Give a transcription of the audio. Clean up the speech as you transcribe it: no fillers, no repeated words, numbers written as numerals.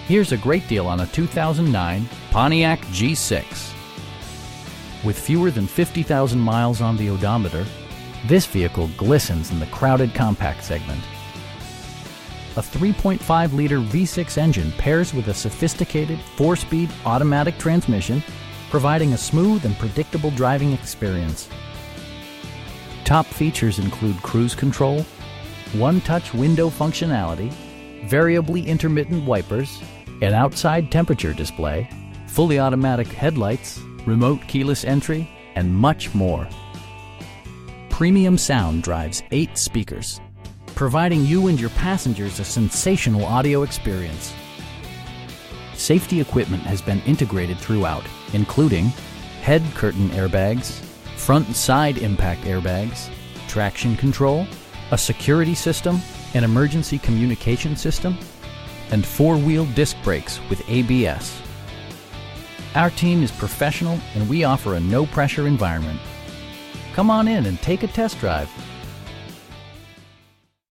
Here's a great deal on a 2009 Pontiac G6. With fewer than 50,000 miles on the odometer, this vehicle glistens in the crowded compact segment. A 3.5-liter V6 engine pairs with a sophisticated 4-speed automatic transmission, providing a smooth and predictable driving experience. Top features include cruise control, one-touch window functionality, variably intermittent wipers, an outside temperature display, fully automatic headlights, remote keyless entry, and much more. Premium sound drives 8 speakers, providing you and your passengers a sensational audio experience. Safety equipment has been integrated throughout, including head curtain airbags, front and side impact airbags, traction control, a security system, an emergency communication system, and 4-wheel disc brakes with ABS. Our team is professional and we offer a no-pressure environment. Come on in and take a test drive.